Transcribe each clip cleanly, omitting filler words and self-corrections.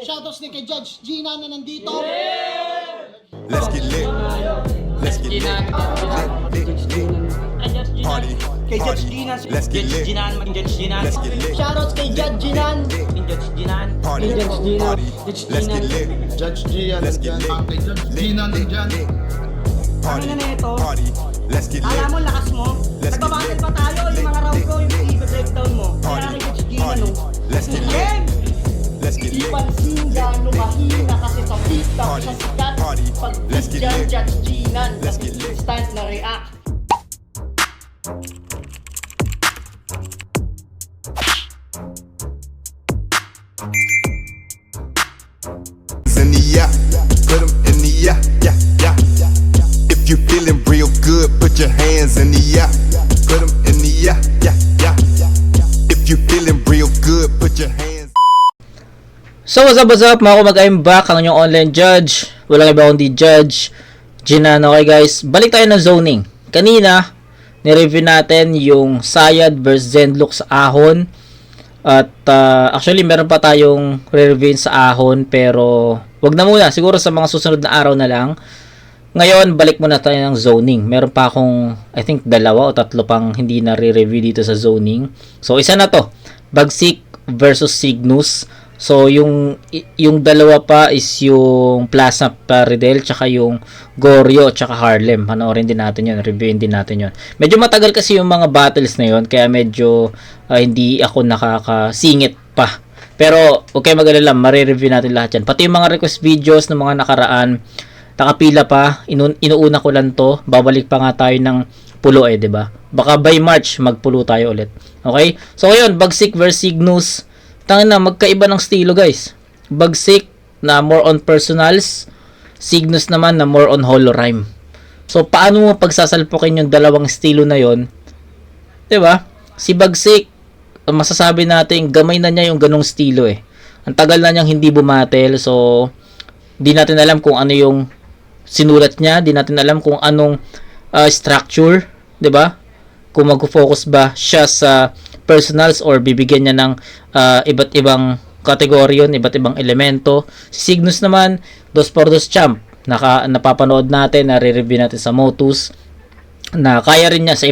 Shoutouts din kay Judge Gina na nandito. Let's get lit. Let's get lit. Party. Kay Judge Gina. Let's get lit. Let's get lit. Shoutouts kay Judge Ginan. Party. Party. Let's get lit. Judge Gian, Let's get lit. Gina nandyan. Party. Ano na ito? Party. Let's get lit. Alam mo, lakas mo. Let's get Nagbabattle lit. pa tayo. Yung mga round ko, yung i-breakdown mo. Kaya Party. kay Judge Gina, Party. no? Let's get lit. Game! Let's get Di lit. pansin gano'ng mahina kasi sa TikTok Party. sa sikat. Party. Pag Let's get dyan, lit. Judge Ginan. Let's get lit. Instant na react. In the yeah, put 'em in the yeah, yeah, yeah. If you feeling real good, put your hands in the yeah. Put 'em in the yeah, yeah, yeah. If you feeling real good, put your hands. So what's up mga kumag-I'm back, ang inyong online judge. Walang iba kundi Judge Ginan. Okay guys, balik tayo ng zoning. Kanina, nireview natin yung Sayad versus Zenlook sa Ahon. At actually meron pa tayong re-review sa Ahon, pero wag na muna, siguro sa mga susunod na araw na lang. Ngayon, balik muna tayo ng zoning. Meron pa akong, I think, 2 o 3 pang hindi na re-review dito sa zoning. So, isa na to. Bagsik versus Cygnus. So, yung dalawa pa is yung Plaza Paridel, tsaka yung Goryeo, tsaka Harlem. Panoorin din natin yun, reviewin din natin yun. Medyo matagal kasi yung mga battles na yun, kaya medyo hindi ako nakakasingit pa. Pero, okay mag-alala, marireview natin lahat yan. Pati yung mga request videos ng mga nakaraan, nakapila pa, inuuna ko lang to, babalik pa nga tayo ng pulo eh, 'di ba? Baka by March magpulo tayo ulit. Okay? So ayun, Bagsik versus Cygnus. Tangin na, magkaiba ng estilo, guys. Bagsik na more on personals, Cygnus naman na more on holorime. So paano mo pagsasalpukin yung dalawang estilo na yon? 'Di ba? Si Bagsik, masasabi natin gamay na niya yung ganong estilo eh. Ang tagal na niyang hindi bumatel, so di natin alam kung ano yung sinulat niya, di natin alam kung anong structure, 'di ba? Kung mag-focus ba siya sa personals or bibigyan niya ng iba't ibang kategorya yun, iba't ibang elemento. Si Cygnus naman, 2x2 champ. Napapanood natin, nare-review natin sa Motus na kaya rin niya sa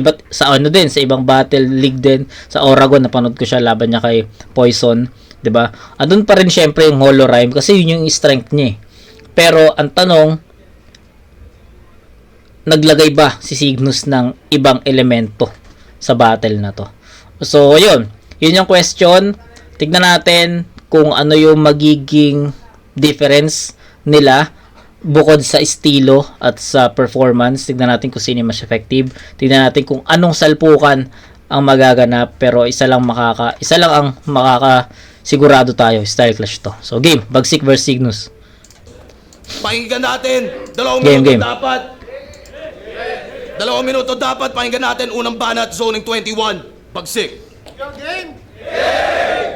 ibang battle league din, sa Oragon napanood ko siya laban niya kay Poison, 'di ba? Andun pa rin syempre yung holorime kasi yun yung strength niya. Pero ang tanong, naglagay ba si Cygnus ng ibang elemento sa battle na to? So, yun yung question. Tignan natin kung ano yung magiging difference nila bukod sa estilo at sa performance. Tignan natin kung sino mas effective. Tignan natin kung anong salpukan ang magaganap. Pero isa lang ang makakasigurado tayo. Style clash to. So, game. Bagsik versus Cygnus. Pakinggan natin. 2 Game, minuto game. dapat. 2 minuto dapat. Pakinggan natin. Unang banat, zoning 21. Bagsik. Game!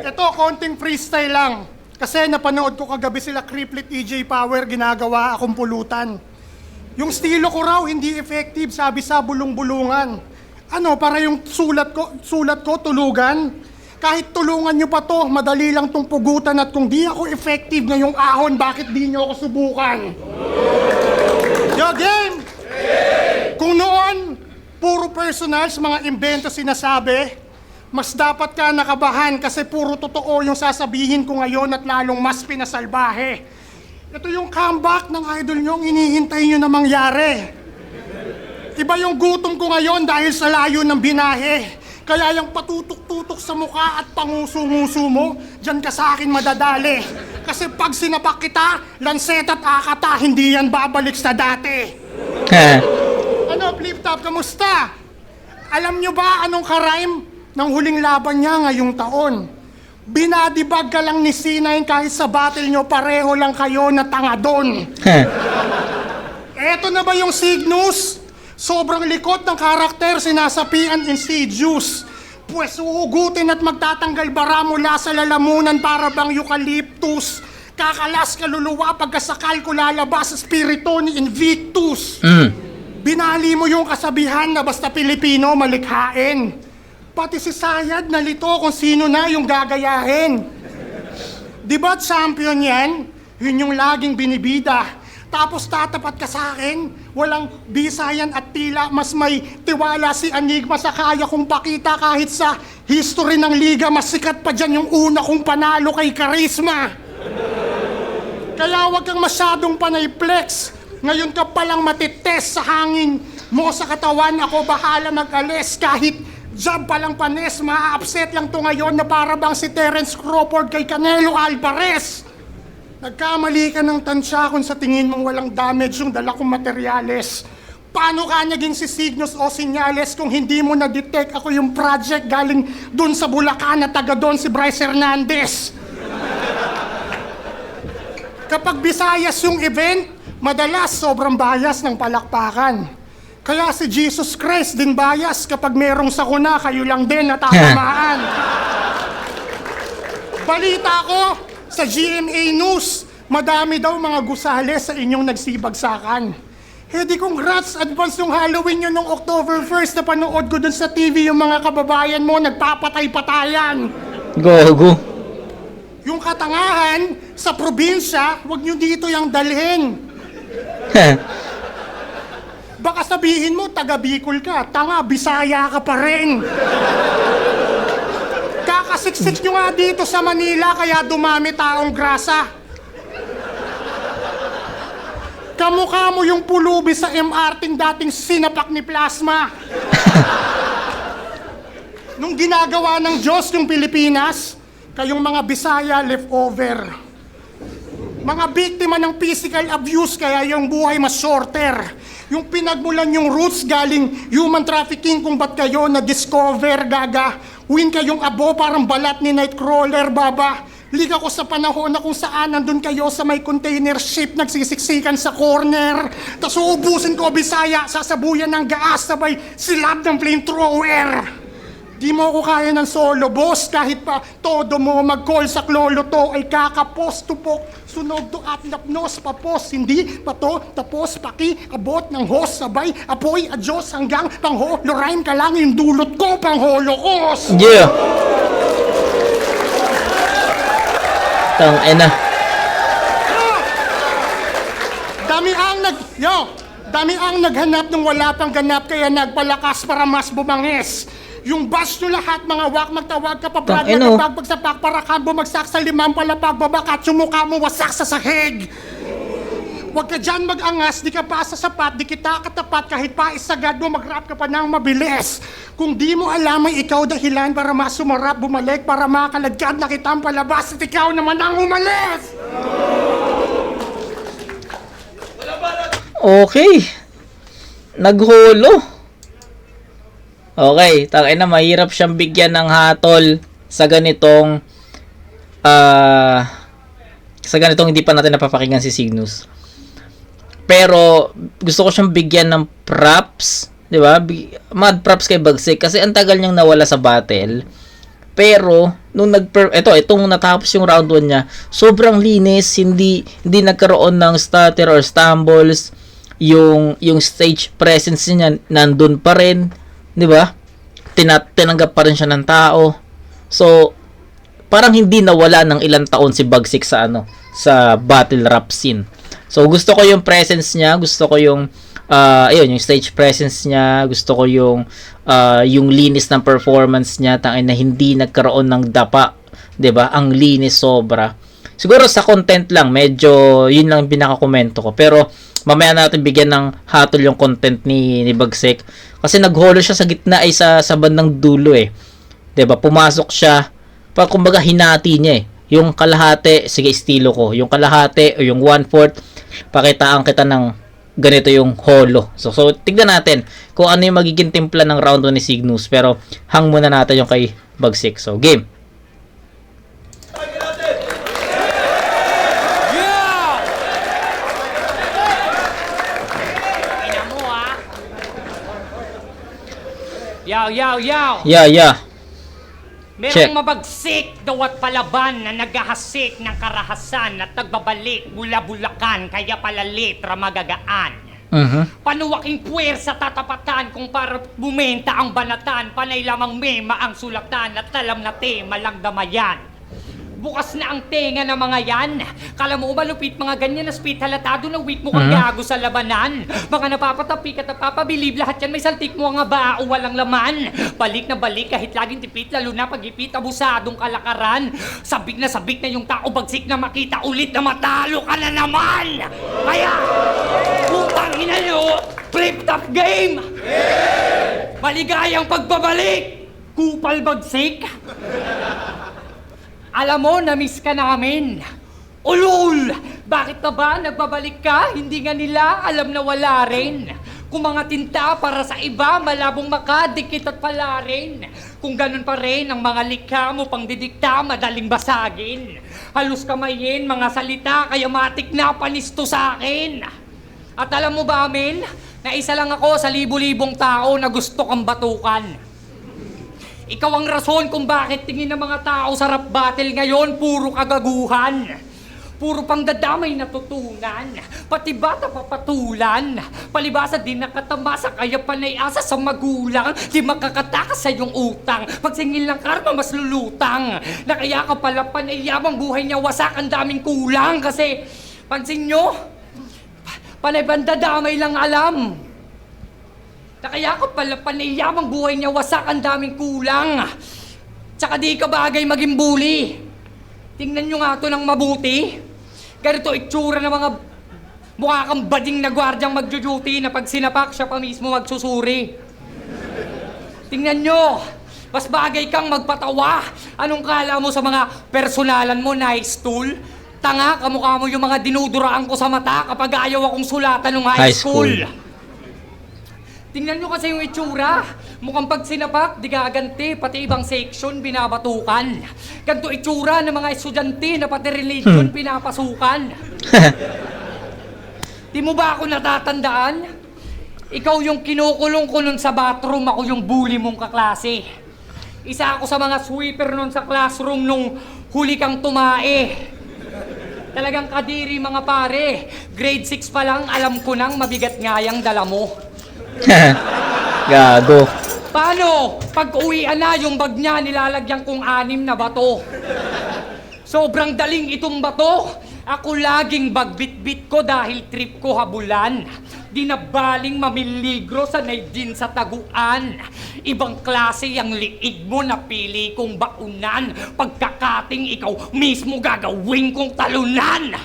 Ito, konting freestyle lang. Kasi napanood ko kagabi sila Kriplit EJ Power, ginagawa akong pulutan. Yung estilo ko raw, hindi effective, sabi sa bulong-bulungan. Ano, para yung sulat ko, tulugan? Kahit tulungan nyo pa to, madali lang tong pugutan at kung di ako effective ngayong ahon, bakit di nyo ako subukan? Yo, game! Kung noon, puro personals, mga invento sinasabi, mas dapat ka nakabahan kasi puro totoo yung sasabihin ko ngayon at lalong mas pinasalbahe. Ito yung comeback ng idol nyo, hinihintay nyo na mangyari. Iba yung gutom ko ngayon dahil sa layo ng binahe. Kaya yung patutok-tutok sa mukha at panguso-nguso mo, dyan ka sa akin madadali. Kasi pag sinapak kita, lanseta at akata, hindi yan babalik sa dati. Ano, Flip Top, kamusta? Alam nyo ba anong karime ng huling laban niya ngayong taon? Binadibag ka lang ni C9 kahit sa battle nyo, pareho lang kayo na tanga doon. Eto na ba yung Cygnus? Sobrang likot ng karakter, sinasapian insidious. Pues uugutin at magtatanggal bara mula sa lalamunan para bang eucalyptus. Kakalas kaluluwa pagkasakal ko lalabas sa spirito ni Invictus. Binali mo yung kasabihan na basta Pilipino malikhain. Pati si Sayad nalito kung sino na yung gagayahin. Di ba champion yan? Yun yung laging binibida. Tapos tatapat ka sa akin, walang bisayan at tila mas may tiwala si Enigma sa kaya kong pakita kahit sa history ng liga, mas sikat pa dyan yung una kong panalo kay Charisma. Kaya wag kang masyadong panay flex. Ngayon ka palang matitest sa hangin mo sa katawan, ako bahala mag-alis kahit jab palang panes, maa-upset lang to ngayon na para bang si Terence Crawford kay Canelo Alvarez. Nagkamali ka ng tansya kung sa tingin mong walang damage yung dala kong materyales. Paano ka naging si Signos o Senyales kung hindi mo na-detect ako yung project galing dun sa Bulacan na taga doon si Bryce Hernandez? Kapag Visayas yung event, madalas sobrang bias ng palakpakan. Kaya si Jesus Christ din bias kapag merong sakuna, kayo lang din natatamaan. Balita ko, sa GMA News, madami daw mga gusali sa inyong nagsibagsakan. Di congrats, advance yung Halloween nyo nung October 1st na panood ko dun sa TV yung mga kababayan mo nagpapatay-patayan. Gogo. Yung katangahan sa probinsya, wag nyo dito yung dalhin. Baka sabihin mo, taga Bicol ka, tanga, Bisaya ka pa rin. Kakasiksik nyo nga dito sa Manila, kaya dumami taong grasa. Kamukha mo yung pulubi sa MRT dating sinapak ni Plasma. Nung ginagawa ng Diyos yung Pilipinas, kayong mga Bisaya leftover. Mga biktima ng physical abuse, kaya yung buhay mas shorter. Yung pinagmulan yung roots galing human trafficking, kung ba't kayo na-discover, gaga. Win kayong abo, parang balat ni Nightcrawler, baba. Liga ko sa panahon na kung saan nandun kayo sa may container ship, nagsisiksikan sa corner. Tas uubusin ko, Bisaya, sasabuyan ng gaas, sabay silab ng flamethrower. Di mo ko kaya ng solo, boss, kahit pa todo mo mag-call sa klolo to ay kakapos, tupok, sunog to at lapnos, papos, hindi pa to, tapos, paki, abot ng host, sabay, apoy, adyos, hanggang pang-holo, rhyme ka lang yung dulot ko, pang-holocaust. Yeah. Tangina. Dami ang naghanap nung wala pang ganap, kaya nagpalakas para mas bumangis. Yung bash nyo lahat, mga wak, magtawag ka pa, brad, Tangina. nagpagbagsapak, para ka bumagsak sa limang palapag, babakat, yung mukha mo wasak sa sahig. Huwag ka dyan mag-angas, di ka pa sa sapat, di kita katapat, kahit pa isagad mo, mag-rap ka pa ng mabilis. Kung di mo alam ay ikaw dahilan para masumarap, bumalik, para makaladkad na kitang palabas, at ikaw naman ang umalis! Okay. Nagholo. Okay, tangina, mahirap siyang bigyan ng hatol sa ganitong hindi pa natin napapakinggan si Signos. Pero gusto ko siyang bigyan ng props, 'di ba? Mad props kay Bagsik kasi ang tagal niyang nawala sa battle. Pero nung itong natapos yung round 1 niya, sobrang linis, hindi nagkaroon ng stutter or stumbles. Yung stage presence niya nandun pa rin. 'Di ba? Tinanggap pa rin siya ng tao. So, parang hindi nawala ng ilang taon si Bagsik sa sa battle rap scene. So, gusto ko yung presence niya, gusto ko yung yung stage presence niya, gusto ko yung linis ng performance niya, tangin na hindi nagkaroon ng dapa, 'di ba? Ang linis sobra. Siguro sa content lang, medyo yun lang pinaka-komento ko. Pero mamaya natin bigyan ng hatol yung content ni Bagsik. Kasi nagholo siya sa gitna ay sa bandang dulo eh. 'Di ba? Pumasok siya, kumbaga hinati niya eh. Yung kalahati, sige estilo ko. Yung kalahati o yung 1/4, pakitaan kita ng ganito yung holo. So tignan natin kung ano yung magiging timpla ng round 1 ni Signos. Pero hang muna natin yung kay Bagsik. So game. Yaw. Yeah. Merong Check. mabagsik daw at palaban na naghahasik ng karahasan at nagbabalik mula Bulacan, kaya pala letra magagaan. Panuwaking puwersa tatapatan kung para bumenta ang banatan, panay lamang mema ang sulatan at alam na tema lang damayan. Bukas na ang tenga ng mga yan. Kala mo malupit mga ganyan na spit halatado na weak mo kang gago sa labanan. Mga napapatapik at napapabilib, lahat yan may saltik mo nga ba o walang laman. Balik na balik kahit laging tipit, lalo na pag-ipit abusadong kalakaran. Sabik na yung tao, bagsik na makita ulit na matalo ka na naman. Kaya, putang ina nyo, flip top game! Maligayang pagbabalik! Kupal bagsik! Alam mo, na-miss ka namin. Ulul! Bakit na ba nagbabalik ka? Hindi nga nila alam na wala rin. Kung mga tinta para sa iba, malabong makadikit at pala rin. Kung ganun pa rin ang mga likha mo pang didikta, madaling basagin. Halos kamayin, mga salita, kaya matik na panisto sa akin. At alam mo ba, Amen, na isa lang ako sa libu-libong tao na gusto kang batukan. Ikaw ang rason kung bakit tingin ng mga tao sa rap battle ngayon, puro kagaguhan. Puro pang dadamay natutunan, pati bata papatulan. Palibasa din nakatamasa, kaya panay-asa sa magulang. Di makakatakas sa iyong utang, pagsingil ng karma mas lulutang. Na kaya ka pala panayamang buhay niya wasak, ang daming kulang. Kasi, pansin nyo, panay bandadamay lang alam. Na kaya ka pala panayamang buhay niya wasak, ang daming kulang. Tsaka di ka bagay maging bully. Tingnan nyo nga to ng mabuti. Ganito itsura ng mga mukha kang bading na gwardyang magjo-duty na pag sinapak siya pa mismo magsusuri. Tingnan nyo, mas bagay kang magpatawa. Anong kala mo sa mga personalan mo, nice tool? Tanga, kamukha mo yung mga dinuduraan ko sa mata kapag ayaw akong sulatan ng high school. Tingnan nyo kasi yung itsura. Mukhang pag sinapak, di gaganti, pati ibang section binabatukan. Ganito itsura ng mga estudyante na pati religion pinapasukan. Di mo ba ako natatandaan? Ikaw yung kinukulong ko nun sa bathroom, ako yung bully mong kaklase. Isa ako sa mga sweeper nun sa classroom nung huli kang tumae. Talagang kadiri mga pare. Grade 6 pa lang, alam ko nang mabigat nga yung dala mo. Gago. Paano? Pag uwian na, yung bag niya nilalagyan kong 6 na bato. Sobrang daling itong bato. Ako laging bagbit-bit ko dahil trip ko habulan. Di na baling mamiligro sa din sa taguan. Ibang klase ang liig mo na pili kong baunan. Pagkakating ikaw mismo gagawin kong talunan.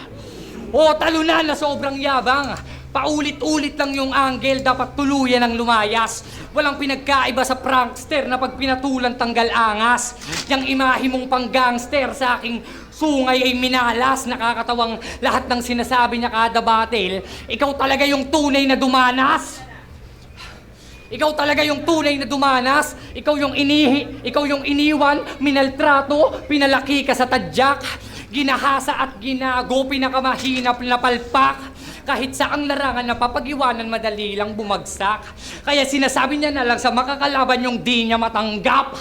O talunan na sobrang yabang. Paulit-ulit lang yung angle, dapat tuluyan ang lumayas. Walang pinagkaiba sa prankster na pag pinatulan tanggal angas. Yang imahe mong pang-gangster sa aking sungay ay minalas. Nakakatawang lahat ng sinasabi niya kada battle. Ikaw talaga yung tunay na dumanas. Ikaw talaga yung tunay na dumanas. Ikaw yung iniwan, minaltrato, pinalaki ka sa tadyak. Ginahasa at ginago, pinakamahinap na palpak. Kahit saang larangan na papag-iwanan, madali lang bumagsak. Kaya sinasabi niya na lang sa makakalaban yung di niya matanggap.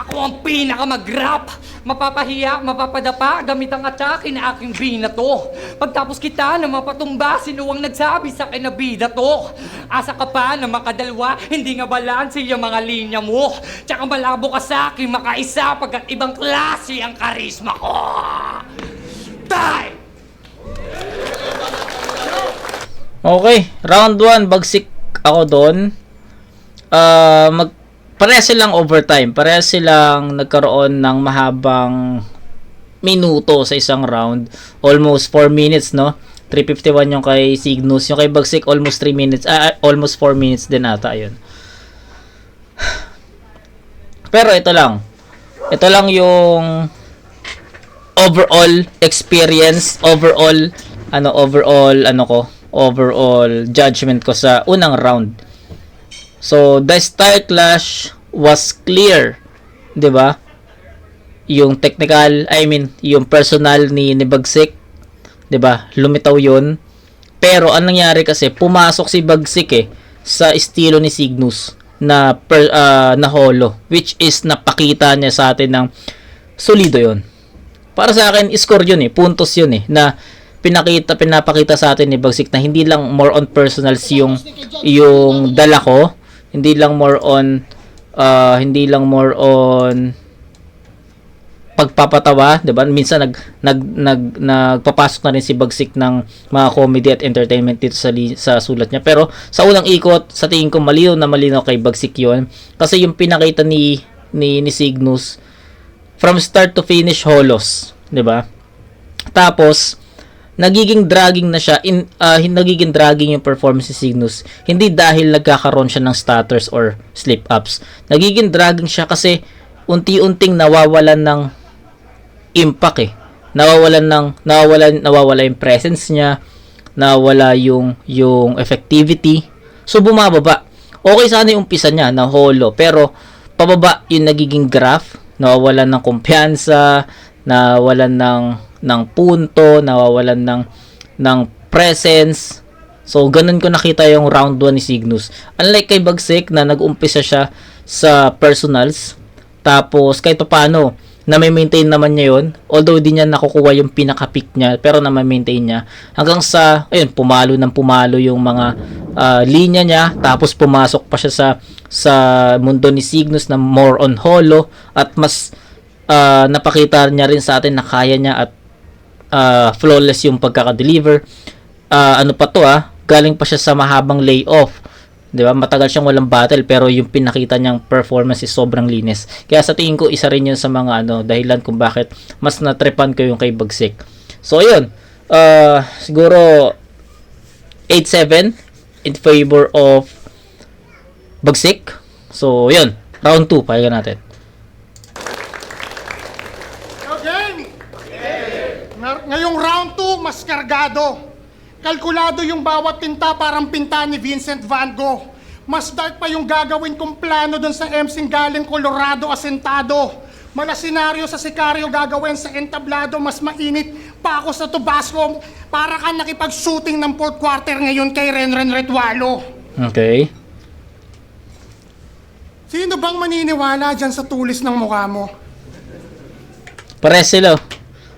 Ako ang pinaka-mag-rap. Mapapahiya, mapapadapa, gamit ang atake na aking binato. Pagtapos kita na mapatumba, sinuwang nagsabi sa akin na bida to. Asa ka pa na makadalwa, hindi nga balanse yung mga linya mo. Tsaka malabo ka sa akin, makaisa, pagkat ibang klase ang karisma ko. Die! Okay, round 1, bagsik ako doon. Parehas silang overtime. Parehas silang nagkaroon ng mahabang minuto sa isang round. Almost 4 minutes, no? 3:51 yung kay Cygnus. Yung kay Bagsik, almost 3 minutes. Almost 4 minutes din ata, yun. Pero ito lang. Ito lang yung overall experience, overall judgment ko sa unang round. So, the start clash was clear, 'di ba? Yung technical, yung personal ni Bagsik, 'di ba? Lumitaw 'yun. Pero anong nangyari kasi, pumasok si Bagsik sa estilo ni Cygnus na na holo, which is napakita niya sa atin ng solido 'yon. Para sa akin, score 'yun puntos 'yun na pinapakita sa atin ni Bagsik na hindi lang more on personals yung dala ko, hindi lang more on pagpapatawa, 'di ba? Minsan nagpapasok na rin si Bagsik ng mga comedy at entertainment dito sa sulat niya. Pero sa unang ikot, sa tingin ko malinaw kay Bagsik 'yon. Kasi yung pinakita ni Cygnus from start to finish holos, 'di ba? Tapos nagiging dragging na siya nagiging dragging yung performance ni Cygnus, hindi dahil nagkakaroon siya ng stutters or slip ups. Nagiging dragging siya kasi unti-unting nawawalan ng impact nawawala yung presence niya, nawala yung effectivity. So bumababa. Okay sana yung umpisa niya na holo, pero pababa yung nagiging graph, nawawalan ng kumpiyansa, nawawalan ng punto, nawawalan ng presence. So ganun ko nakita yung round 1 ni Cygnus. Unlike kay Bagsik na nag-umpisa siya sa personals, tapos kahit paano na may maintain naman niya yun, although di niya nakukuha yung pinaka-peak niya, pero na may maintain niya hanggang sa pumalo yung mga linya niya, tapos pumasok pa siya sa mundo ni Cygnus na more on holo, at mas napakita niya rin sa atin na kaya niya at flawless yung pagkaka-deliver. Galing pa siya sa mahabang layoff, 'di ba? Matagal siyang walang battle, pero yung pinakita niyang performance is sobrang linis. Kaya sa tingin ko isa rin 'yun sa mga dahilan kung bakit mas natripan ko yung kay Bagsik. So ayun, siguro 8-7 in favor of Bagsik. So yun, round 2 payagan natin. Ngayong round 2, mas kargado. Kalkulado yung bawat tinta, parang pinta ni Vincent Van Gogh. Mas dark pa yung gagawin kong plano dun sa MCing galing Colorado asentado. Mala senaryo sa Sicario gagawin sa entablado, mas mainit pa ako sa Tabasco. Para ka nakipag-shooting ng 4th quarter ngayon kay Renren Retualo. Okay. Sino bang maniniwala dyan sa tulis ng mukha mo?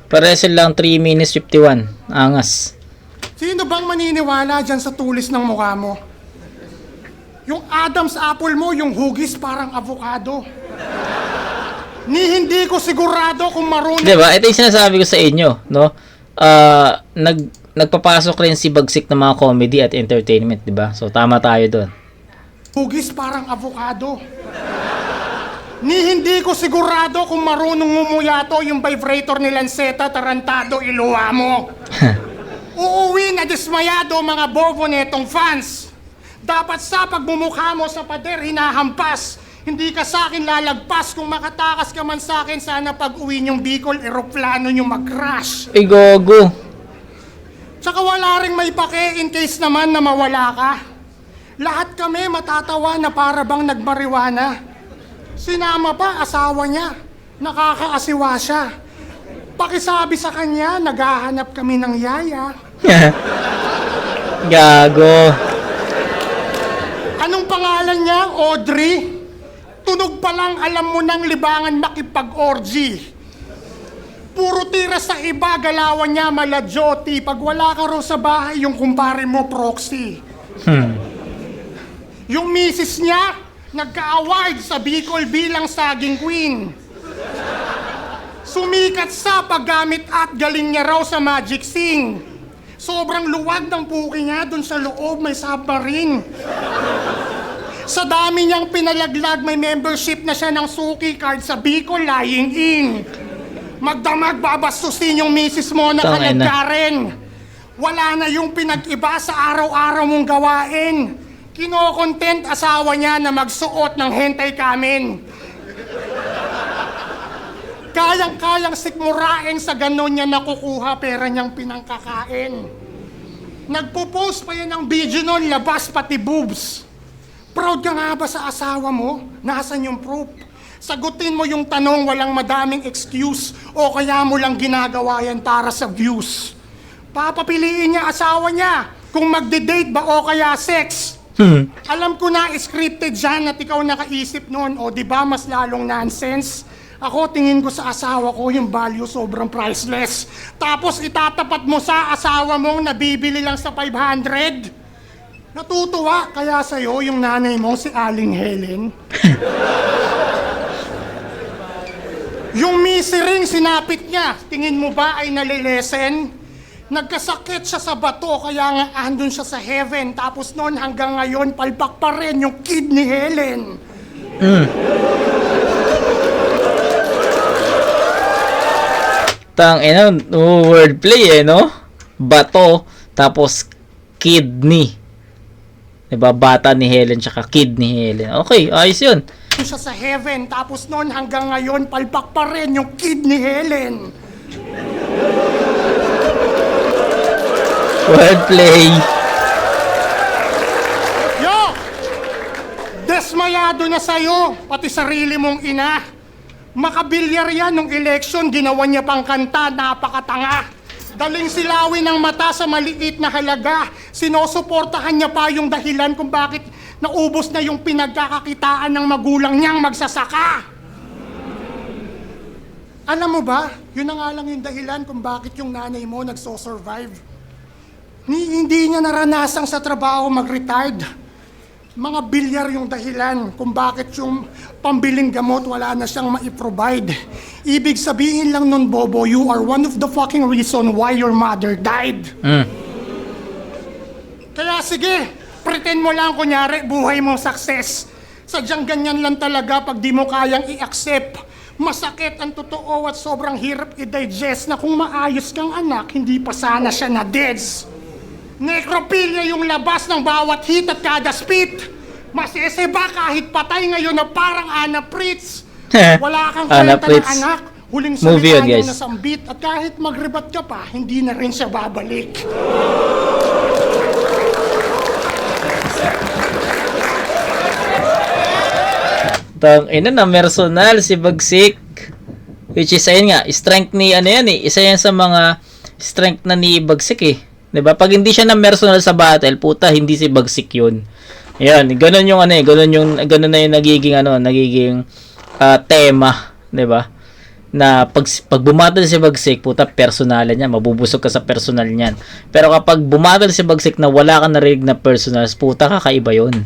Pares lang 3 minutes 51. Angas. Sino bang maniniwala dyan sa tulis ng mukha mo? Yung Adam's apple mo, yung hugis parang avocado. Hindi ko sigurado kung marunong... Diba? Ito yung sinasabi ko sa inyo, no? Nagpapasok rin si Bagsik ng mga comedy at entertainment, diba? So, tama tayo doon. Hugis parang avocado. Hindi ko sigurado kung marunong ngumuyato yung vibrator ni Lanceta Tarantado iluwa mo. Uuwi na dismayado mga bobo netong fans. Dapat sa pagmumukha mo sa pader hinahampas. Hindi ka sa akin lalagpas. Kung makatakas ka man sa akin, sana pag-uwi niyong Bicol, eroplano niyo mag-crash. Ay, gogo. Tsaka wala ring may pake in case naman na mawala ka. Lahat kami matatawa na para bang nagmariwana. Sinama pa asawa niya. Nakakaasiwa siya. Pakisabi sa kanya, naghahanap kami ng yaya. Gago. Anong pangalan niya? Audrey? Tunog pa lang alam mo ng libangan makipag-orgy. Puro tira sa iba, galawan niya mala Joti. Pag wala ka raw sa bahay, yung kumpare mo proxy. Yung misis niya, nagka-award sa Bicol bilang saging queen. Sumikat sa paggamit at galing niya raw sa Magic Sing. Sobrang luwag ng puki niya, dun sa loob may submarine. Sa dami niyang pinalaglag, may membership na siya ng suki card sa Bicol Lying In. Magdamag babastusin yung misis mo na kalagkarin. Wala na yung pinag-iba sa araw-araw mong gawain. Kino-content asawa niya na magsuot ng hentai kamin. Kayang-kayang sikmurain sa ganon niya nakukuha pera niyang pinangkakain. Nagpo-post pa yan ng video nun, labas pati boobs. Proud ka nga ba sa asawa mo? Nasaan yung proof? Sagutin mo yung tanong, walang madaming excuse, o kaya mo lang ginagawa yan para sa views. Papapiliin niya asawa niya kung magde-date ba o kaya sex. Alam ko na scripted dyan at ikaw nakaisip nun, o diba mas lalong nonsense? Ako, tingin ko sa asawa ko, yung value sobrang priceless. Tapos itatapat mo sa asawa mong nabibili lang sa 500. Natutuwa kaya sa'yo yung nanay mo si Aling Helen. Yung misery sinapit niya, tingin mo ba ay nalilesen? Nagkasakit siya sa bato, kaya nga andun siya sa heaven. Tapos noon hanggang ngayon, palpak pa rin yung kid ni Helen. Wordplay no? Bato, tapos kidney. Diba? Bata ni Helen, tsaka kid ni Helen. Okay, ayos yun. Siya sa heaven, tapos noon hanggang ngayon, palpak pa rin yung kid ni Helen. Wordplay. Yo! Desmayado na sa'yo, pati sarili mong ina. Makabilyar yan nung election, ginawa niya pang kanta, napakatanga. Daling silawin ng mata sa maliit na halaga. Sinusuportahan niya pa yung dahilan kung bakit naubos na yung pinagkakakitaan ng magulang niyang magsasaka. Alam mo ba, yun na nga lang yung dahilan kung bakit yung nanay mo nagso-survive. Hindi niya naranasang sa trabaho mag-retired. Mga bilyar yung dahilan kung bakit yung pambiling gamot wala na siyang ma-provide. Ibig sabihin lang nun, Bobo, you are one of the fucking reason why your mother died. Kaya sige, pretend mo lang kunyari buhay mong success. Sadyang ganyan lang talaga pag di mo kayang i-accept. Masakit ang totoo at sobrang hirap i-digest na kung maayos kang anak, hindi pa sana siya na-deads. Necrophilia yung labas ng bawat hit at kada spit. Masiseba kahit patay ngayon na parang Ana Pritz. Wala kang Ana kwenta ng Pritz. anak. Huling Movie yun, salita niya guys. na sambit at kahit magrebat ka pa, hindi na rin siya babalik. Na personal si Bagsik. Which is, ayun nga, strength ni, ano yan eh, isa yan sa mga strength na ni Bagsik eh. Diba? Pag hindi siya na personal sa battle, puta, hindi si Bagsik yun. Yan, ganun yung ano eh, ganun na yung nagiging tema, 'di ba? Na pag bumatal si Bagsik, puta, personalan niya, mabubusog ka sa personal niyan. Pero kapag bumatal si Bagsik na wala ka narinig na personal, puta, kakaiba 'yun.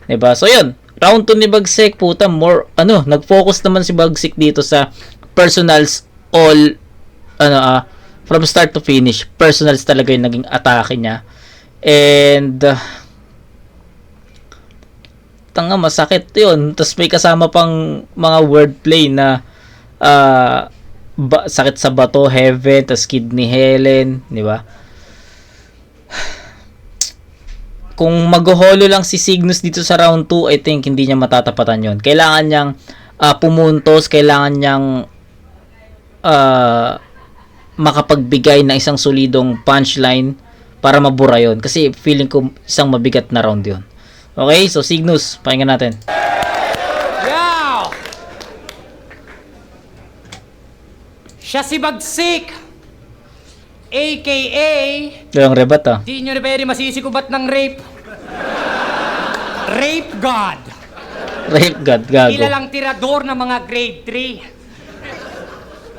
'Di ba? So 'yun, round 2 ni Bagsik, puta, more nag-focus naman si Bagsik dito sa personals all from start to finish. Personals talaga yung naging atake niya. And masakit yun. Tapos may kasama pang mga wordplay na sakit sa bato, heaven, tapos kidney Helen, di ba? Kung mag-holo lang si Cygnus dito sa round 2, I think hindi niya matatapatan yon. Kailangan niyang pumuntos, kailangan niyang makapagbigay ng isang solidong punchline para mabura yon. Kasi feeling ko isang mabigat na round yon. Okay, so Cygnus, pakinggan natin. Yow! Siya si Bagsik, a.k.a. Yung rebat Di nyo na pwede masisikubat ng rape. Rape God. Rape God, gago. Kilalang tirador ng mga grade 3.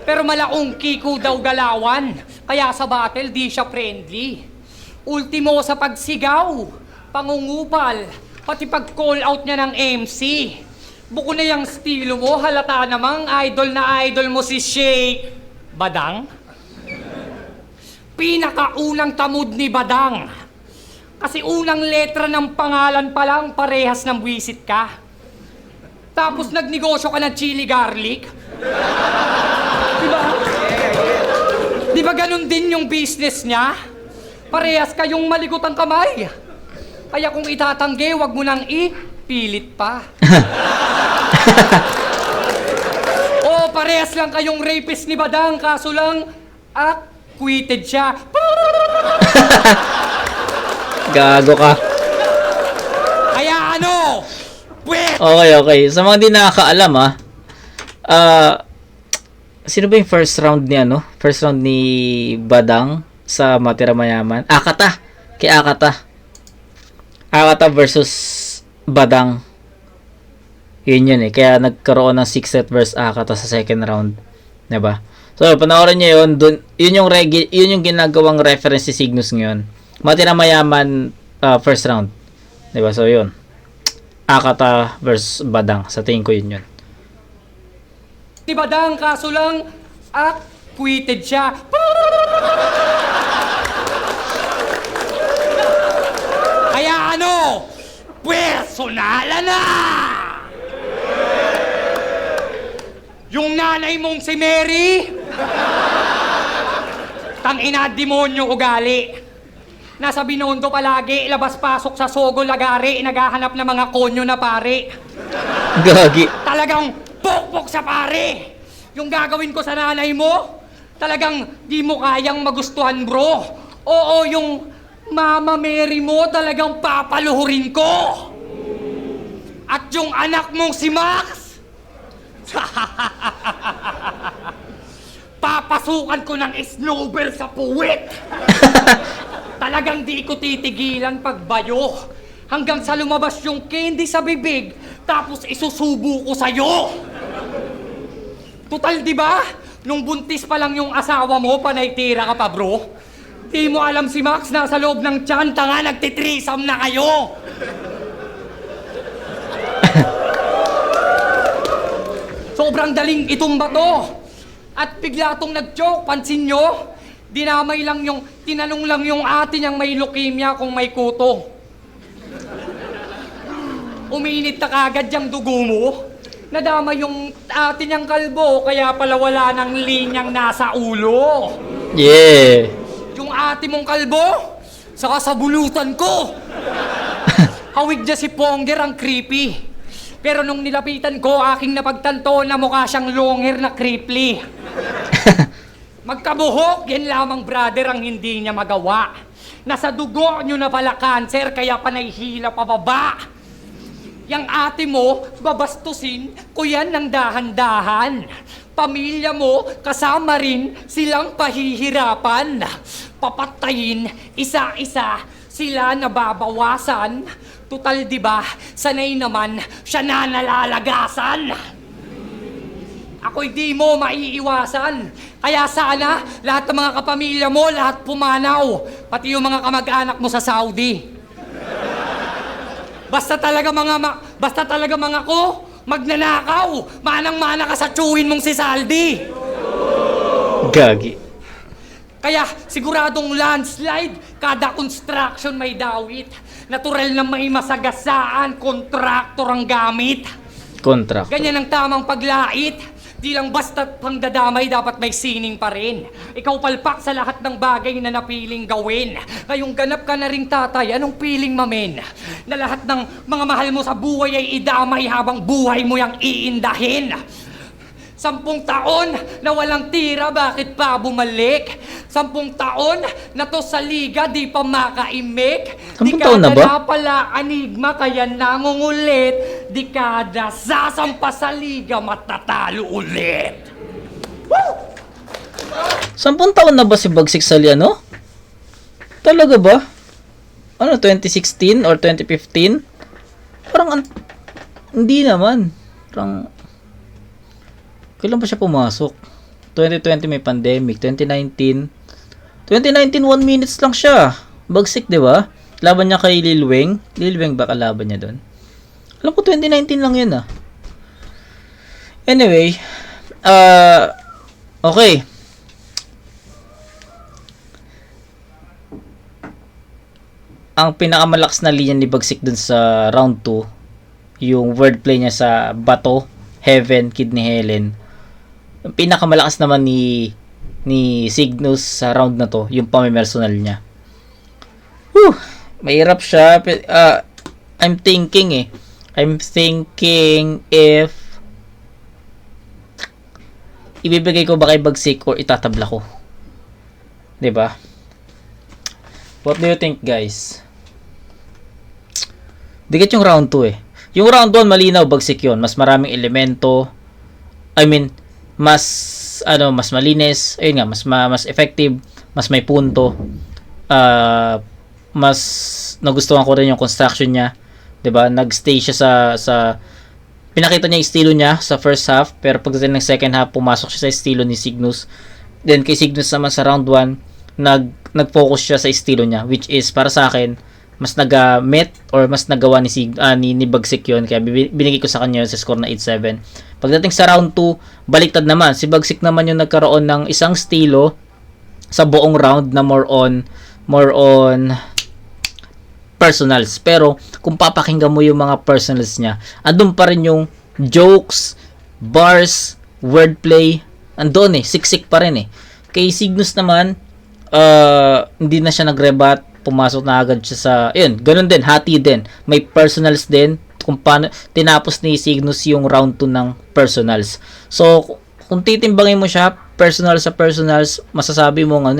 Pero malaking kiko daw galawan. Kaya sa battle, di siya friendly. Ultimo sa pagsigaw, pangungupal, pati pag-call out niya ng MC. Buko na yung estilo mo, halata namang idol na idol mo si Shay Badang. Pinakaunang tamod ni Badang. Kasi unang letra ng pangalan pa lang, parehas ng buwisit ka. Tapos nagnegosyo ka ng chili garlic. Diba? Diba ganun din yung business niya? Parehas kayong maligot ang kamay. Kaya kung itatanggi, wag mo nang ipilit pa. O, parehas lang kayong rapist ni Badang, kaso lang, acquitted siya. Gago ka. Kaya ano? Pwede! Okay. Sa mga di nakakaalam sino ba yung first round ni First round ni Badang sa Matira Mayaman? Akata. Kay Akata. Akata versus Badang. Yun eh. Kaya nagkaroon ng 6-set versus Akata sa second round. Diba? So, panoorin nyo yun. Yun yung ginagawang reference si Cygnus ngayon. Matira Mayaman first round. Diba? So, yun. Akata versus Badang. Sa tingin ko yun. Tibadang kaso lang, acquitted siya. Kaya ano, personalan na! Yung nanay mong si Mary, tangina demonyo ugali. Nasa Binondo palagi, labas-pasok sa Sogo, Lagari, naghahanap ng mga konyo na pare. Gagi. Talagang pokpok sa pare. Yung gagawin ko sa nanay mo, talagang di mo kayang magustuhan, bro. Oo, yung Mama Mary mo talagang papaluhurin ko. At yung anak mong si Max, papasukan ko ng snowball sa puwit. Talagang di ko titigilan pagbayo hanggang sa lumabas yung candy sa bibig, tapos isusubo ko sa'yo. Tutal, di ba? Nung buntis pa lang yung asawa mo, panay tira ka pa, bro. Di mo alam si Max nasa loob ng tiyan, tanga, nagtitrisam na kayo. Sobrang daling itumba to. At bigla tong nag-joke, pansin nyo? Tinanong lang yung ate niyang may leukemia kung may kuto. Uminit na kagad yung dugo mo. Nadama yung ate niyang kalbo, kaya pala wala ng linyang nasa ulo. Yeah. Yung ate mong kalbo, saka sa bulutan ko. Hawig niya si Ponger ang creepy. Pero nung nilapitan ko, aking napagtanto na mukha siyang long hair na creeply. Magkabuhok, yan lamang brother ang hindi niya magawa. Nasa dugo nyo na pala cancer, kaya panay hila pababa. Yang ate mo, babastusin ko yan ng dahan-dahan. Pamilya mo, kasama rin silang pahihirapan. Papatayin, isa-isa, sila nababawasan. Tutal, di ba, sanay naman siya na nalalagasan. Ako'y di mo maiiwasan. Kaya sana, lahat ng mga kapamilya mo, lahat pumanaw. Pati yung mga kamag-anak mo sa Saudi. Basta talaga mga ko, magnanakaw. Manang-mana ka sa tsuhin mong si Saldi. Gagi. Kaya siguradong landslide, kada construction may dawit. Natural na may masagasaan, kontraktor ang gamit. Contract. Ganyan ang tamang paglait. Di lang basta't pangdadamay, dapat may sining pa rin. Ikaw palpak sa lahat ng bagay na napiling gawin. Ngayong ganap ka na ring tatay, anong piling mamen? Na lahat ng mga mahal mo sa buhay ay idamay habang buhay mo yang iindahin. 10 taon na walang tira, bakit pa bumalik? 10 taon na to sa liga, di pa makaimik. 10 taon na ba? Dekada na pala anigma, kaya nangungulit. Dekada sasampa sa liga, matatalo ulit. 10 taon na ba si Bagsik Saliano? Talaga ba? Ano, 2016 or 2015? Parang hindi naman. Parang kailan pa siya pumasok? 2020 may pandemic. 2019 1 minutes lang siya. Bagsik, di ba? Laban niya kay Lil Weng. Lil Weng ba kalaban niya doon? Alam ko 2019 lang yun ah. Anyway, okay. Ang pinakamalakas na linya ni Bagsik dun sa round 2, yung wordplay niya sa Bato, Heaven, Kidney Helen. Ang pinakamalakas naman ni Cygnus sa round na to, yung pamimersonal niya. Mahirap siya. I'm thinking if ibibigay ko ba kay Bagsik or itatabla ko. 'Di ba? What do you think, guys? Dikit yung round 2 eh. Yung round 1 malinaw, Bagsik yun. Mas maraming elemento. Mas malinis, ayun nga, mas effective, mas may punto. Mas nagustuhan ko rin yung construction niya, 'di ba? Nagstay siya sa pinakita niya yung estilo niya sa first half, pero pagdating ng second half pumasok siya sa estilo ni Cygnus. Then kay Cygnus naman sa round 1, nag-focus siya sa estilo niya, which is para sa akin mas naga-met or mas nagawa ni Bagsik yun. Kaya binigay ko sa kanya sa score na 8-7. Pagdating sa round 2, baliktad naman. Si Bagsik naman yung nagkaroon ng isang stilo sa buong round na more on personals. Pero kung papakinggan mo yung mga personals niya, andun pa rin yung jokes, bars, wordplay, andun siksik pa rin Kay Cygnus naman, hindi na siya nagrebat, pumasok na agad siya sa, ganun din, hati din. May personals din, kung paano, tinapos ni Cygnus yung round 2 ng personals. So, kung titimbangin mo siya, personal sa personals, masasabi mong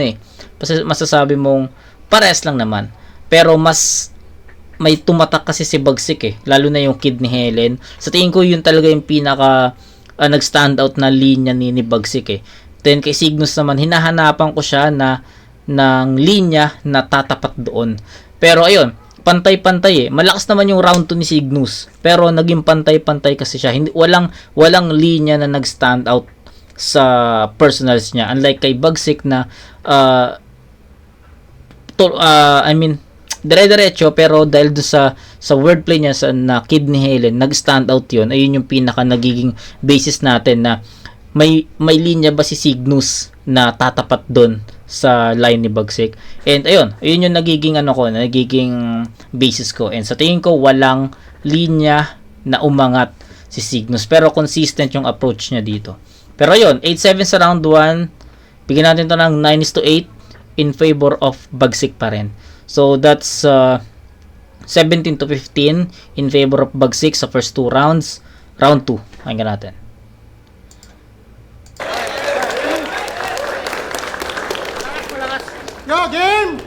masasabi mong pares lang naman. Pero mas may tumatak kasi si Bagsik lalo na yung kid ni Helen. Sa tingin ko yun talaga yung pinaka nag-stand out na linya ni Bagsik Then kay Cygnus naman, hinahanapan ko siya ng linya na tatapat doon. Pero ayun, pantay-pantay Malakas naman yung round 2 ni Cygnus. Pero naging pantay-pantay kasi siya. Walang linya na nag-stand out sa personals niya. Unlike kay Bagsik na dire-diretso, pero dahil doon sa wordplay niya na kid ni Helen, nag-stand out yun. Ayun yung pinaka nagiging basis natin na may linya ba si Cygnus na tatapat doon sa line ni Bagsik. And ayun yung nagiging nagiging basis ko. And sa tingin ko walang linya na umangat si Cygnus, pero consistent yung approach niya dito. Pero ayun, 8-7 sa round 1. Bigyan natin to ng 9-8 in favor of Bagsik pa rin. So that's 17-15 in favor of Bagsik sa first 2 rounds. Round 2, hanggang natin. Yo, game!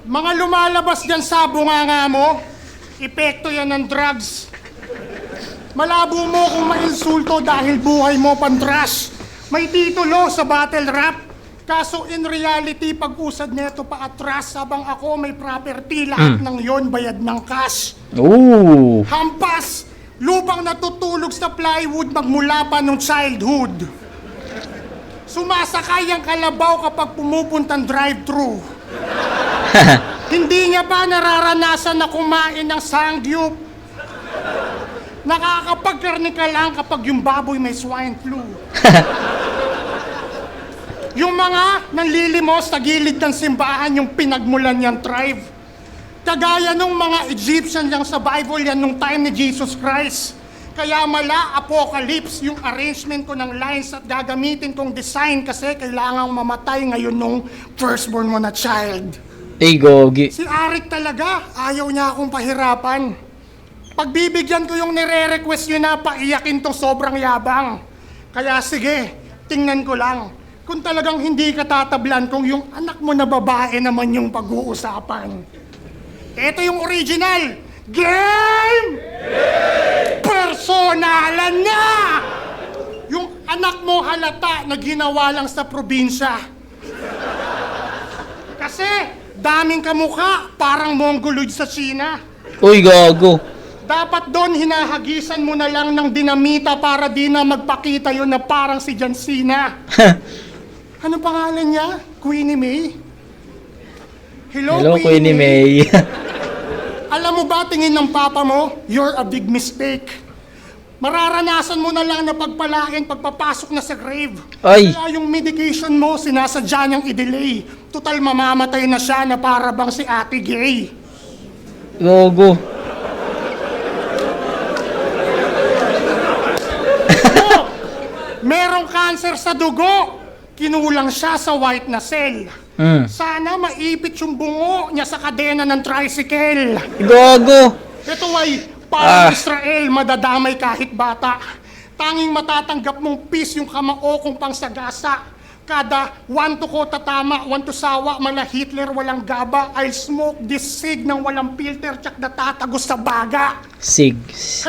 Mga lumalabas dyan sa bunganga mo, epekto yan ng drugs. Malabo mo kung mainsulto dahil buhay mo pantras. May titulo sa battle rap, kaso in reality, pag-usad neto pa atras, habang ako may property, lahat ng yon bayad ng cash. Ooh! Hampas, lubang natutulog sa plywood magmula pa nung childhood. Sumasakay ang kalabaw kapag pumupuntang drive-thru. Hindi niya ba nararanasan na kumain ng sangyup? Nakakapagkarni ka lang kapag yung baboy may swine flu. Yung mga nanlilimos sa gilid ng simbahan yung pinagmulan niyang tribe. Kagaya nung mga Egyptian lang sa Bible yan nung time ni Jesus Christ. Kaya mala apocalypse yung arrangement ko ng lines at gagamitin kong design kasi kailangang mamatay ngayon nung firstborn mo na child. Gogi. Si Arik talaga, ayaw niya akong pahirapan. Pagbibigyan ko yung nire-request nyo na paiyakin tong sobrang yabang. Kaya sige, tingnan ko lang. Kung talagang hindi ka tatablan kung yung anak mo na babae naman yung pag-uusapan. Ito yung original. Game! Personalan na! Yung anak mo halata na ginawa lang sa probinsya. Kasi daming kamukha, parang Mongoloid sa China. Uy, gago. Dapat doon hinahagisan mo na lang ng dinamita para di na magpakita yun na parang si John Cena. Ano pangalan niya? Queenie May? Hello, Queenie May. Alam mo ba, tingin ng papa mo, you're a big mistake. Mararanasan mo na lang na pagpalain pagpapasok na sa grave. Ay. Kaya yung medication mo, sinasadya niyang i-delay. Total mamamatay na siya na para bang si Ate Gay. Gogo. Merong cancer sa dugo. Kinulang siya sa white na cell. Sana maipit yung bungo niya sa kadena ng tricycle. Gogo. Ito ay parang Israel, madadamay kahit bata. Tanging matatanggap mong peace yung kamao kung pangsagasa. Kada 1 to kota tama, 1 to sawa, mala Hitler walang gaba. I'll smoke this cig nang walang filter, tsak natatagos sa baga. Sig.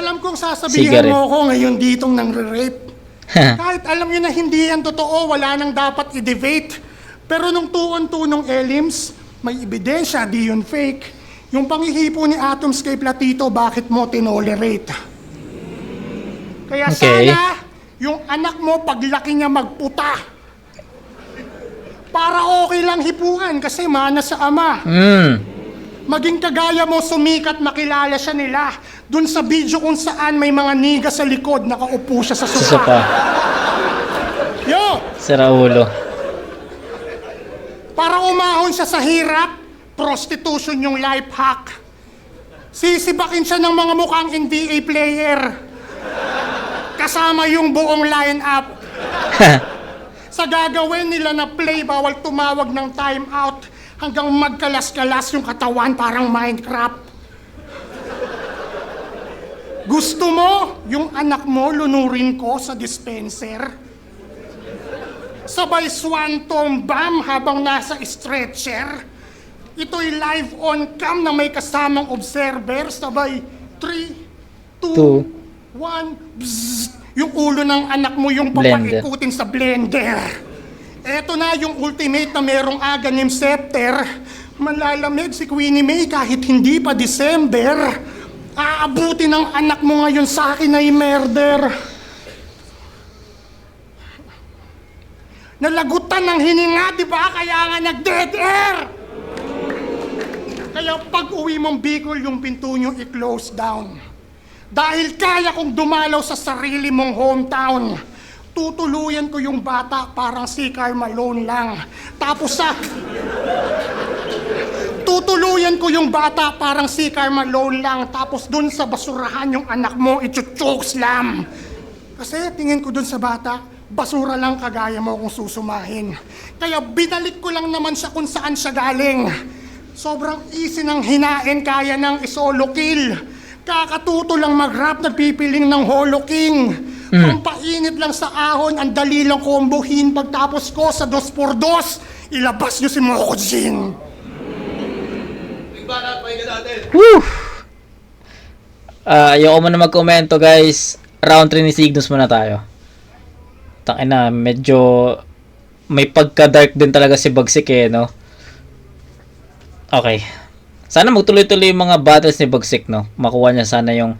Alam kong sasabihin Cigarette. mo ko ngayon ditong nang-rape. Kahit alam nyo na hindi yan totoo, wala nang dapat i-debate. Pero nung tuon-tunong elims, may ebidensya, di yun fake. Yung panghihipo ni Atoms kay Platito, bakit mo tinolerate? Kaya Okay. sana, yung anak mo paglaki niya magputa. Para okay lang hipuan kasi mana sa ama. Maging kagaya mo, sumikat, makilala siya nila. Dun sa video kung saan may mga niga sa likod, nakaupo siya sa Sa sofa. sopa. Yo! Sira ulo. Para umahon siya sa hirap, prostitution yung life hack. Sisibakin siya ng mga mukhang NBA player. Kasama yung buong line-up. Sa gagawin nila na play, bawal tumawag ng time-out hanggang magkalas-kalas yung katawan parang Minecraft. Gusto mo yung anak mo lunurin ko sa dispenser? Sabay swanton bomb habang nasa stretcher? Ito'y live on cam na may kasamang observer. Sabay 3, 2, 1, bzzz. Yung ulo ng anak mo yung Blender. papaikutin sa blender. Eto na yung ultimate na merong aganim scepter. Malalamig si Queenie May kahit hindi pa December. Aabuti ng anak mo ngayon sa akin ay murder. Nalagutan ng hininga, di ba? Kaya nga nag-dead air. Kaya pag uwi mong Bicol, yung pinto nyo i-close down. Dahil kaya kong dumalaw sa sarili mong hometown. Tutuluyan ko yung bata parang si Karl Malone lang. Tapos tutuluyan ko yung bata parang si Karl Malone lang. Tapos dun sa basurahan yung anak mo, i-choke slam. Kasi tingin ko dun sa bata, basura lang kagaya mo kung susumahin. Kaya binalik ko lang naman siya kung saan siya galing. Sobrang easy ng hinain, kaya ng isolo kill. Kakatuto lang mag-rap, nagpipiling ng Holo King. Pampainit lang sa ahon, ang dali lang kombohin. Pagtapos ko sa 2x2, ilabas nyo si Mokojin. Big banat, pakinggan natin. Woo! Ayoko muna magkomento guys. Round 3 ni Cygnus muna tayo. Tangina, medyo may pagka-dark din talaga si Bagsik eh, no? Okay. Sana magtuloy-tuloy yung mga battles ni Bagsik, no? Makuha niya sana yung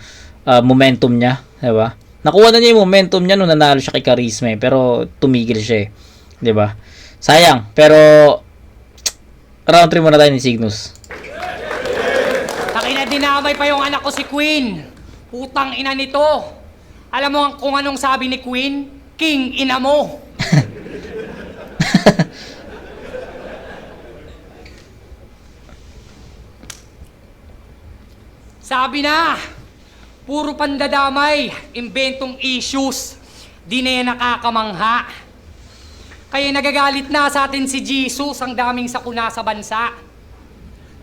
momentum niya, diba? Nakuha na niya yung momentum niya nung nanalo siya kay Charisma eh, pero tumigil siya eh. Diba? Sayang, pero round 3 muna tayo ni Cygnus. Takina, dinamay pa yung anak ko si Queen. Putang ina nito. Alam mo kung anong sabi ni Queen? King ina mo. Sabi na, puro pandadamay, imbentong issues, di na yan nakakamangha. Kaya nagagalit na sa atin si Jesus, ang daming sakuna sa bansa.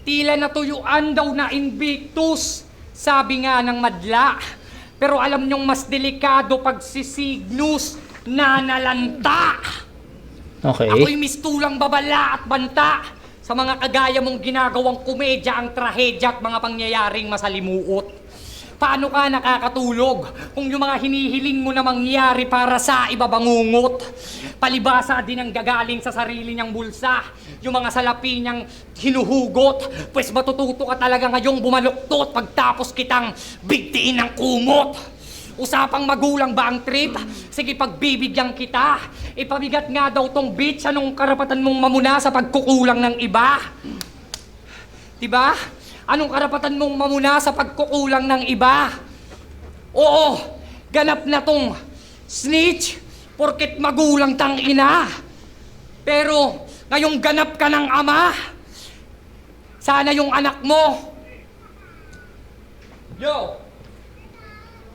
Tila natuyuan daw na Invictus, sabi nga ng madla. Pero alam nyong mas delikado pag si Cygnus nanalanta. Okay. Ako'y mistulang babala at banta sa mga kagaya mong ginagawang komedya ang trahedya at mga pangyayaring masalimuot. Paano ka nakakatulog kung yung mga hinihiling mo na mangyari para sa iba bangungot? Palibasa din ang gagaling sa sarili niyang bulsa, yung mga salapi niyang hinuhugot, pues matututo ka talaga ngayong bumaluktot pagtapos kitang bigtiin ng kumot. Usapang magulang ba ang trip? Sige, pagbibigyan kita. Ipabigat nga daw tong bitch, anong karapatan mong mamuna sa pagkukulang ng iba? Diba? Anong karapatan mong mamuna sa pagkukulang ng iba? Oo, ganap na tong snitch, porket magulang tang ina. Pero, ngayong ganap ka ng ama, sana yung anak mo. Yo!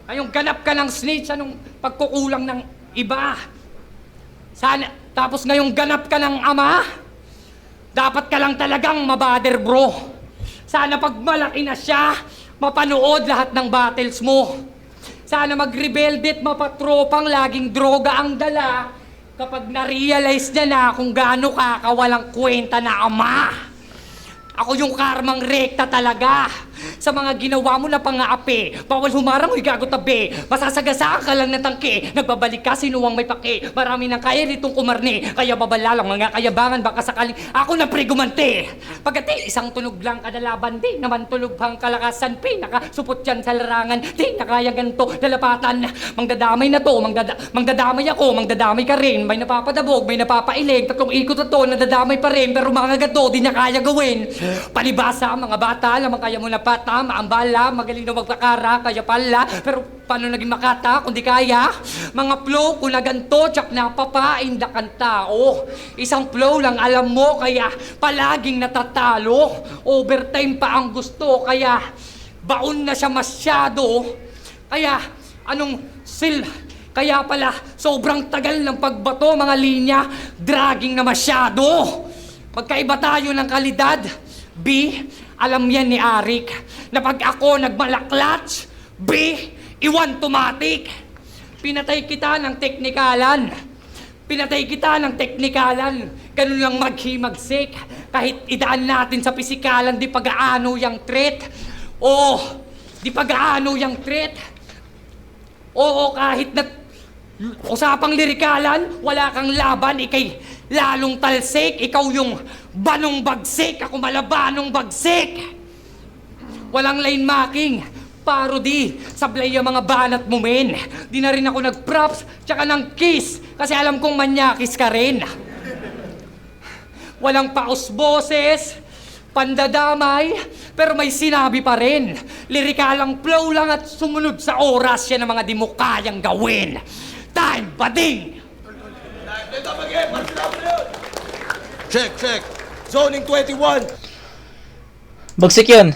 Ngayong ganap ka ng snitch, anong pagkukulang ng iba? Sana, tapos ngayong ganap ka ng ama, dapat ka lang talagang mabader, bro. Sana pag malaki na siya, mapanood lahat ng battles mo. Sana mag-rebelde at mapatropang laging droga ang dala kapag na-realize niya na kung gaano ka kawalang kwenta na ama. Ako yung karmang rekta talaga. Sa mga ginawa mo na pang-aapi, bawal humarang o gago tabi. Masasagasaan ka lang ng tangke, nagbabalik ka sinuwang may pake. Marami nang kaya nitong kumarne, kaya babala lang mga kayabangan baka sakaling ako na pre-gumante. Pagkati isang tunog lang kada laban, di naman tulog pang kalakasan, pinakasupot yan sa larangan, di na kaya ganito dalapatan. Mangdadamay na to, mangdadamay ako, mangdadamay ka rin. May napapadabog, may napapailig, 3 ikot na to, nadadamay pa rin, pero mga gato, di na kaya gawin. Palibasa, mga bata, lamang kaya mo na pata, maambala, magaling na magpakara, kaya pala, pero paano naging makata kung di kaya? Mga flow, kung na ganto, tsak napapain da kang tao. Isang flow lang alam mo, kaya palaging natatalo. Overtime pa ang gusto, kaya baon na siya masyado. Kaya, kaya pala, sobrang tagal ng pagbato, mga linya, dragging na masyado. Magkaiba tayo ng kalidad. B, alam yan ni Arik, na pag ako nagmalaklats, B, iwan-tomatic. Pinatay kita ng teknikalan. Ganun lang maghimagsik. Kahit idaan natin sa pisikalan, di pag-aano yung threat. Di pag-aano yung threat. Oo, kahit na usapang lirikalan, wala kang laban, ikay lalong talsik. Ikaw yung banong bagsik, ako malabanong bagsik. Walang line marking, parody, sablay yung mga banat mo, men. Di na rin ako nag-props, tsaka ng kiss, kasi alam kong manyakis ka rin. Walang paus boses, pandadamay, pero may sinabi pa rin. Lirikalang flow lang at sumunod sa oras yan ang mga di mo kayang gawin. Time, bading! Check. Zoning 21. Bagsik yun.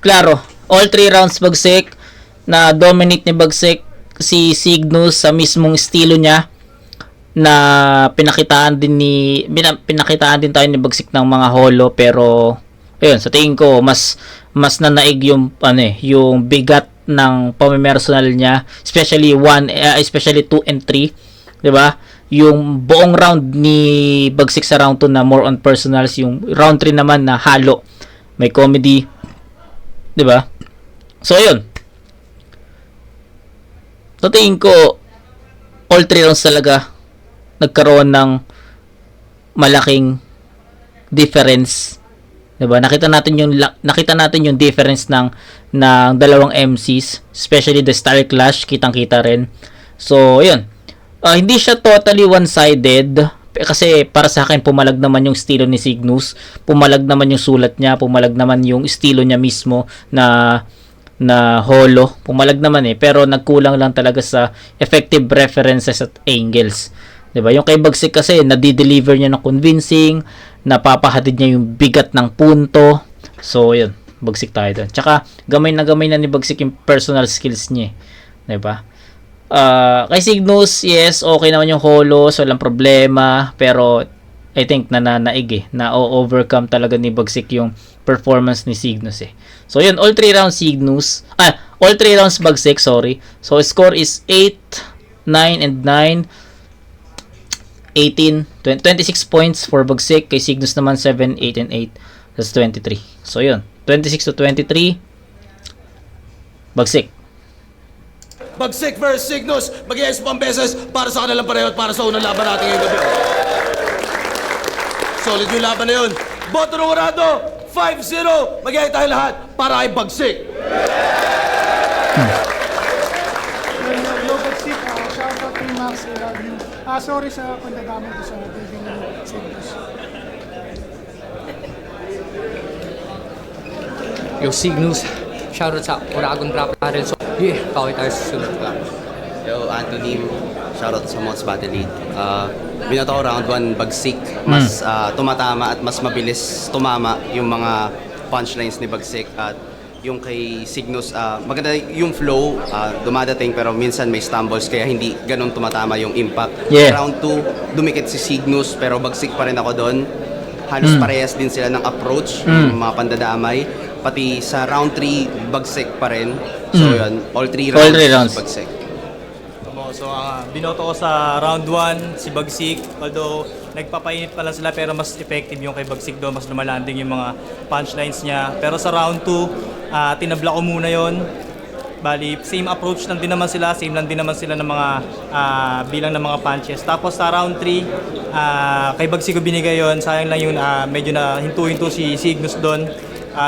Klaro. All 3 rounds bagsik. Na dominate ni bagsik si Cygnus sa mismong estilo niya. Na pinakitaan din tayo ni bagsik ng mga holo, pero ayun, sa tingin ko mas nanaig yung yung bigat ng pamimersonal niya, especially 2 and 3, 'di ba? Yung buong round ni bagsik sa round 2 na more on personals, yung round 3 naman na halo, may comedy, 'di ba? So ayun, sa tingin ko all 3 rounds talaga nagkaroon ng malaking difference, 'di ba? Nakita natin yung difference ng dalawang MCs, especially the style clash, kitang-kita rin. So, ayun. Hindi siya totally one-sided kasi para sa akin pumalag naman yung estilo ni Cygnus, pumalag naman yung sulat niya, pumalag naman yung estilo niya mismo na holo, pumalag naman pero nagkulang lang talaga sa effective references at angles. 'Di ba? Yung kay bagsik kasi nadi-deliver niya ng convincing, napapahatid niya yung bigat ng punto. So, yun, bagsik tayo doon. Tsaka gamay na ni bagsik yung personal skills niya, 'di ba? Kay Cygnus, yes, okay naman yung holo, so walang problema, pero I think naig na overcome talaga ni bagsik yung performance ni Cygnus So, yun, all 3 rounds Cygnus. All 3 rounds bagsik, sorry. So, score is 8, 9, and 9. 18, 26 points for bagsik. Kay Cygnus naman 7, 8, and 8. That's 23. So, yun. 26 to 23. Bagsik. Bagsik versus Cygnus. Mag-iayos pang beses para sa kanilang pareho at para sa unang laban natin ngayong gabi. Solid yung laban na yun. Boto ng Orado, 5-0. Mag-iayos tayo lahat para kay bagsik. Hello, bagsik. Shout out to Max, I love you. Sorry sa pandadamay ko sa building ng Cygnus. Yo, Cygnus, shoutout sa Oragon Rap Barrel. So, kaway tayo sa sulat ka. Yo, Anthony, shoutout sa Mods Battle League. Binoto ko round 1 bagsik. Mas tumatama at mas mabilis tumama yung mga punchlines ni bagsik. At yung kay Cygnus, maganda yung flow, dumadating pero minsan may stumbles kaya hindi ganun tumatama yung impact. Yeah. Round 2, dumikit si Cygnus pero bagsik pa rin ako doon. Halos parehas din sila ng approach, yung mga pandadamay. Pati sa round 3, bagsik pa rin. So yun, all 3 rounds, bagsik. So, binoto ko sa round 1 si bagsik. Although nagpapainit pa lang sila pero mas effective yung kay Bagsik doon, mas lumalanding yung mga punchlines niya. Pero sa round 2, tinabla ko muna yon. Bali, same approach lang din naman sila, same lang din naman sila ng mga bilang ng mga punches. Tapos sa round 3, kay Bagsik ko binigay yon. Sayang lang yung medyo na hinto-hinto si Cygnus doon.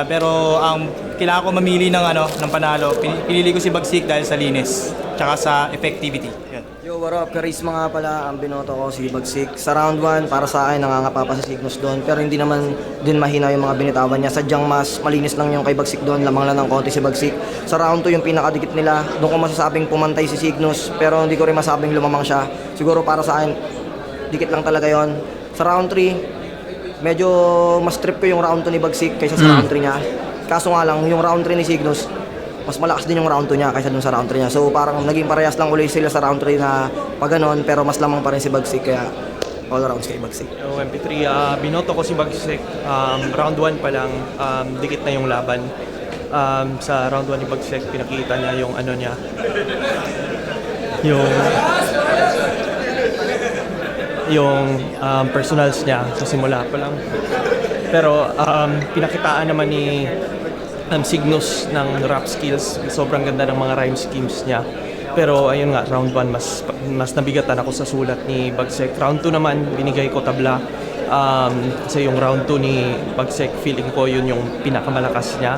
Pero ang kailangan ko mamili ng ng panalo. Pinili ko si Bagsik dahil sa linis, tsaka sa effectivity. Yun. Yo, what up? Charisma nga pala ang binoto ko si Bagsik. Sa round 1, para sa akin, nangangapa pa si Cygnus doon. Pero hindi naman din mahina yung mga binitawan niya. Sadyang mas malinis lang yung kay Bagsik doon. Lamang lang ng konti si Bagsik. Sa round 2, yung pinakadikit nila, doon ko masasabing pumantay si Cygnus. Pero hindi ko rin masabing lumamang siya. Siguro para sa akin, dikit lang talaga yon. Sa round 3, medyo mas trip ko yung round 2 ni Bagsik kaysa sa round 3 niya. Kaso nga lang, yung round 3 ni Cygnus, mas malakas din yung round 2 niya kaysa dun sa round 3 niya. So parang naging parehas lang ulit sila sa round 3 na pag ganon, pero mas lamang pa rin si Bagsik, kaya all rounds kay Bagsik. So, MP3, binoto ko si Bagsik. Round 1 pa lang, dikit na yung laban. Sa round 1 ni Bagsik, pinakita niya yung niya. Yung personals niya sa simula pa lang. Pero pinakitaan naman ni Cygnus ng rap skills. Sobrang ganda ng mga rhyme schemes niya. Pero ayun nga, round 1 mas nabigatan ako sa sulat ni Bagsik. Round 2 naman, binigay ko tabla. Kasi yung round 2 ni Bagsik, feeling ko yun yung pinakamalakas niya.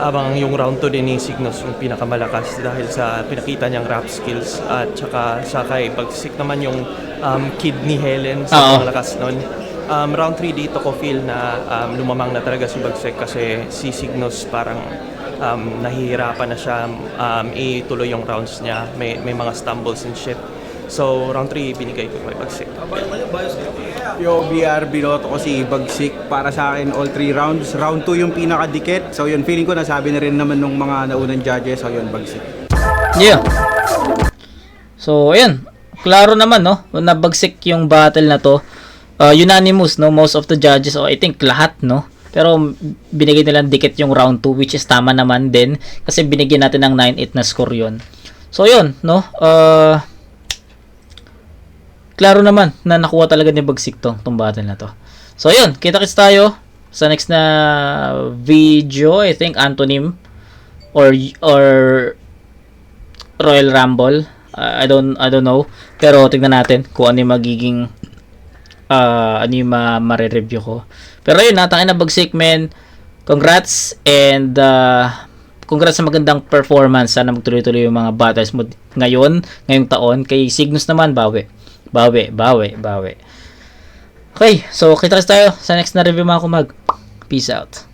Abang yung round 2 din ni Cygnus yung pinakamalakas dahil sa pinakita niyang rap skills. At saka sa kay Bagsik naman yung kid ni Helen sa malakas nun. Round 3 dito ko feel na lumamang na talaga si Bagsik kasi si Cygnus parang nahihirapan na siya ituloy yung rounds niya. May mga stumbles and shit. So round 3 binigay ko kay Bagsik. Yo, BR, binoto ko si Bagsik. Para sa akin, all 3 rounds. Round 2 yung pinakadikit. So yun, feeling ko nasabi na rin naman nung mga naunang judges. So yun, Bagsik. Yeah. So ayan, klaro naman no, na Bagsik yung battle na to. Unanimous no, most of the judges, I think lahat no. Pero binigay nilang dikit yung round 2, which is tama naman din kasi binigyan natin ng 9-8 na score yon. So yun no, klaro naman na nakuha talaga ni Bagsik tong battle na to. So yun, kita-kits tayo sa next na video. I think Antonym or Royal Rumble. I don't know. Pero tingnan natin kung ano yung magiging ano yung ma-review ko. Pero yun, natangin na Bagsik, men. Congrats and congrats sa magandang performance. Sana magtuloy-tuloy yung mga battles mo ngayong taon. Kay Cygnus naman, bawi. Okay, so kita tayo sa next na review mga kumag. Peace out.